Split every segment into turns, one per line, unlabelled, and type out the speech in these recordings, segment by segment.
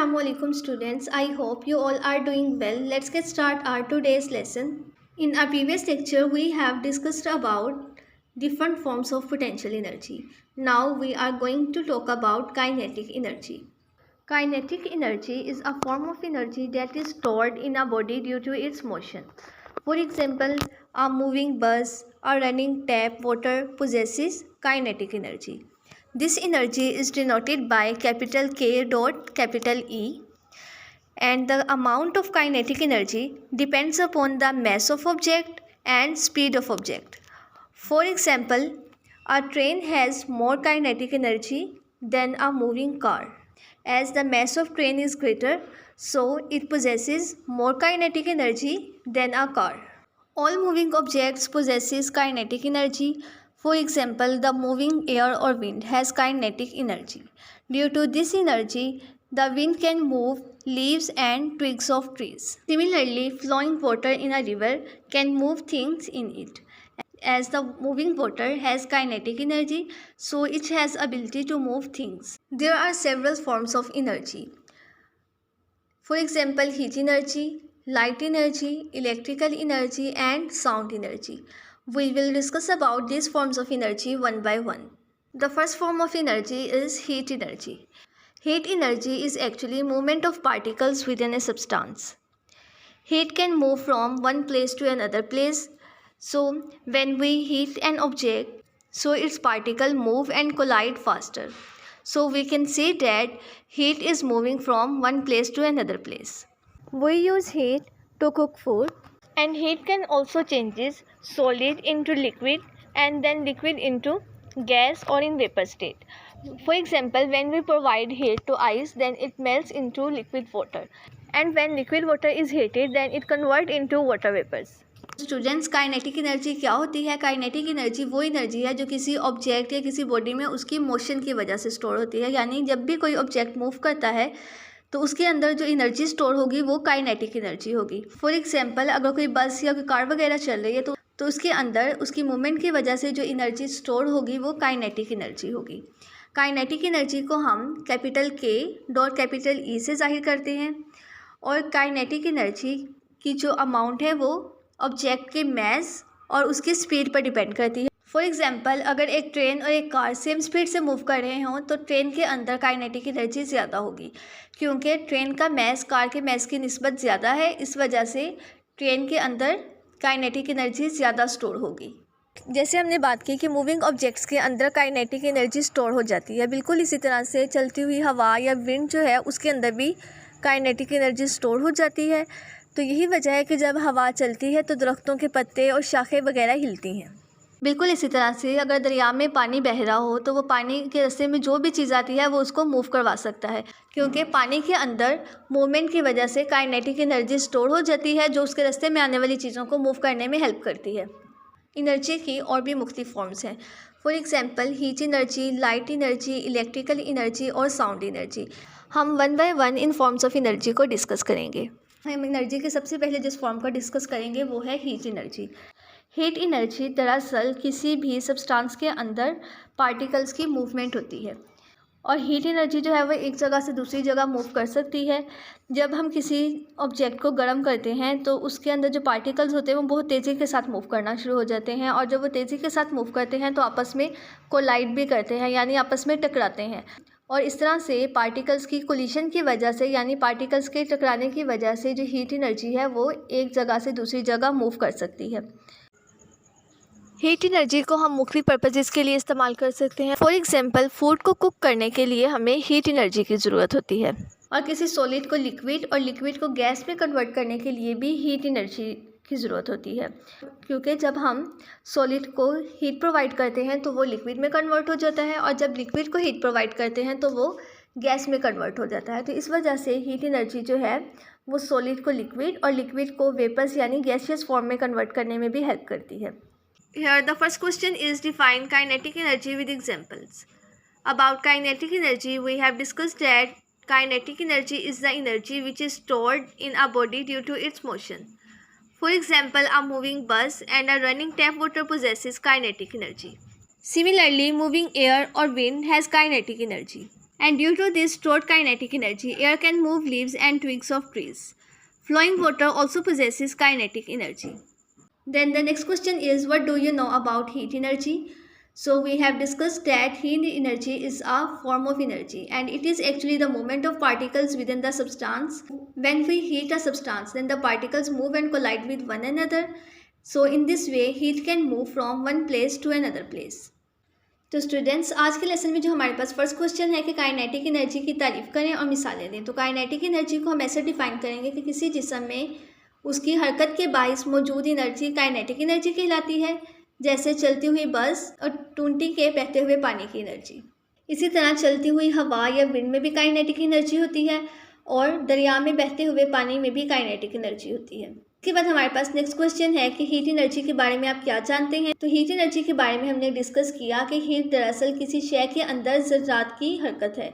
Assalamu alaikum students. I hope you all are doing well. Let's get start our today's lesson. In our previous lecture we have discussed about different forms of potential energy. Now we are going to talk about kinetic energy. Kinetic energy is a form of energy that is stored in a body due to its motion. For example, a moving bus or running tap water possesses kinetic energy. This energy is denoted by capital K dot capital E, and the amount of kinetic energy depends upon the mass of object and speed of object. For example, a train has more kinetic energy than a moving car. As the mass of train is greater, so it possesses more kinetic energy than a car. All moving objects possesses kinetic energy. For example, the moving air or wind has kinetic energy. Due to this energy, the wind can move leaves and twigs of trees. Similarly, flowing water in a river can move things in it. As the moving water has kinetic energy, so it has ability to move things. There are several forms of energy. For example, heat energy, light energy, electrical energy and sound energy. We will discuss about these forms of energy one by one. The first form of energy is heat energy. Heat energy is actually movement of particles within a substance. Heat can move from one place to another place. So when we heat an object, so its particles move and collide faster. So we can say that heat is moving from one place to another place. We use heat to cook food, and heat can also changes solid into liquid and then liquid into gas or in vapor state. For example, when we provide heat to ice, then it melts into liquid water, and when liquid water is heated, then it converts into water vapors. Students, kinetic energy क्या होती है? Kinetic energy वो energy है जो किसी object या किसी body में उसकी मोशन की वजह से स्टोर होती है। यानी जब भी कोई ऑब्जेक्ट मूव करता है तो उसके अंदर जो एनर्जी स्टोर होगी वो काइनेटिक एनर्जी होगी। फॉर एग्जांपल, अगर कोई बस या कोई कार वगैरह चल रही है तो उसके अंदर उसकी मूवमेंट की वजह से जो एनर्जी स्टोर होगी वो काइनेटिक एनर्जी होगी। काइनेटिक एनर्जी को हम कैपिटल के डॉट कैपिटल ई से जाहिर करते हैं, और काइनेटिक एनर्जी की जो अमाउंट है वो ऑब्जेक्ट के मास और उसकी स्पीड पर डिपेंड करती है। फॉर एग्जांपल, अगर एक ट्रेन और एक कार सेम स्पीड से मूव कर रहे हों तो ट्रेन के अंदर काइनेटिक एनर्जी ज़्यादा होगी, क्योंकि ट्रेन का मास कार के मास की निस्बत ज़्यादा है। इस वजह से ट्रेन के अंदर काइनेटिक एनर्जी ज़्यादा स्टोर होगी। जैसे हमने बात की कि मूविंग ऑब्जेक्ट्स के अंदर काइनेटिक एनर्जी स्टोर हो जाती है, बिल्कुल इसी तरह से चलती हुई हवा या विंड जो है उसके अंदर भी काइनेटिक एनर्जी स्टोर हो जाती है। तो यही वजह है कि जब हवा चलती है तो दरख्तों के पत्ते और शाखें वगैरह हिलती हैं। बिल्कुल इसी तरह से अगर दरिया में पानी बह रहा हो तो वो पानी के रास्ते में जो भी चीज़ आती है वो उसको मूव करवा सकता है, क्योंकि पानी के अंदर मूवमेंट की वजह से काइनेटिक एनर्जी स्टोर हो जाती है जो उसके रास्ते में आने वाली चीज़ों को मूव करने में हेल्प करती है। एनर्जी की और भी मुख्तलिफ फॉर्म्स हैं। For example, heat energy, light energy, electrical energy और साउंड एनर्जी। हम one by one in forms of energy को डिस्कस करेंगे। हम एनर्जी के सबसे पहले जिस फॉर्म का डिस्कस करेंगे वो है हीट एनर्जी। हीट एनर्जी दरअसल किसी भी सब्सटेंस के अंदर पार्टिकल्स की मूवमेंट होती है, और हीट एनर्जी जो है वो एक जगह से दूसरी जगह मूव कर सकती है। जब हम किसी ऑब्जेक्ट को गर्म करते हैं तो उसके अंदर जो पार्टिकल्स होते हैं वो बहुत तेज़ी के साथ मूव करना शुरू हो जाते हैं, और जब वो तेज़ी के साथ मूव करते हैं तो आपस में कोलाइड भी करते हैं, यानी आपस में टकराते हैं। और इस तरह से पार्टिकल्स की कोलिशन की वजह से, यानी पार्टिकल्स के टकराने की वजह से जो हीट एनर्जी है वो एक जगह से दूसरी जगह मूव कर सकती है। हीट एनर्जी को हम मुख्तलिफ पर्पजेज़ के लिए इस्तेमाल कर सकते हैं। फॉर एग्जांपल, फूड को कुक करने के लिए हमें हीट एनर्जी की ज़रूरत होती है, और किसी सॉलिड को लिक्विड और लिक्विड को गैस में कन्वर्ट करने के लिए भी हीट एनर्जी की ज़रूरत होती है, क्योंकि जब हम सॉलिड को हीट प्रोवाइड करते हैं तो वो लिक्विड में कन्वर्ट हो जाता है, और जब लिक्विड को हीट प्रोवाइड करते हैं तो वो गैस में कन्वर्ट हो जाता है। तो इस वजह से हीट एनर्जी जो है वो सॉलिड को लिक्विड और लिक्विड को वेपर्स यानी गैसियस फॉर्म में कन्वर्ट करने में भी हेल्प करती है। Here the first question is define kinetic energy with examples. About kinetic energy, we have discussed that kinetic energy is the energy which is stored in a body due to its motion. For example, a moving bus and a running tap water possesses kinetic energy. Similarly, moving air or wind has kinetic energy. And due to this stored kinetic energy, air can move leaves and twigs of trees. Flowing water also possesses kinetic energy. Then the next question is, what do you know about heat energy? So we have discussed that heat energy is a form of energy and it is actually the movement of particles within the substance. When we heat a substance, then the particles move and collide with one another. So in this way, heat can move from one place to another place. तो students, आज के lesson में जो हमारे पास first question है कि kinetic energy की तारीफ करें और मिसालें दें। तो काइनेटिक एनर्जी को हम ऐसे डिफाइन करेंगे कि किसी जिस्म में उसकी हरकत के बाइस मौजूद एनर्जी काइनेटिक एनर्जी कहलाती है, जैसे चलती हुई बस और टूंटी के बहते हुए पानी की एनर्जी। इसी तरह चलती हुई हवा या विंड में भी काइनेटिक एनर्जी होती है और दरिया में बहते हुए पानी में भी काइनेटिक एनर्जी होती है। इसके बाद हमारे पास नेक्स्ट क्वेश्चन है कि हीट एनर्जी के बारे में आप क्या जानते हैं। तो हीट एनर्जी के बारे में हमने डिस्कस किया कि हीट दरअसल किसी शय के अंदर ज़र्रात की हरकत है।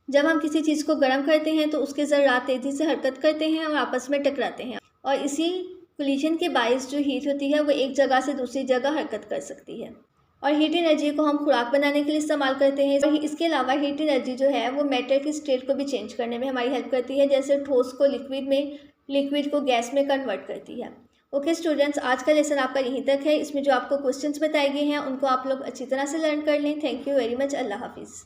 जब हम किसी चीज़ को गर्म करते हैं तो उसके ज़र्रात तेज़ी से हरकत करते हैं और आपस में टकराते हैं और इसी कोलिजन के बायस जो हीट होती है वो एक जगह से दूसरी जगह हरकत कर सकती है। और हीट एनर्जी को हम खुराक बनाने के लिए इस्तेमाल करते हैं। इसके अलावा हीट एनर्जी जो है वो मैटर की स्टेट को भी चेंज करने में हमारी हेल्प करती है, जैसे ठोस को लिक्विड में, लिक्विड को गैस में कन्वर्ट करती है। ओके स्टूडेंट्स, आज का लेसन आपका यहीं तक है। इसमें जो आपको क्वेश्चंस बताए गए हैं उनको आप लोग अच्छी तरह से लर्न कर लें। Thank you very much. अल्लाह हाफिज़।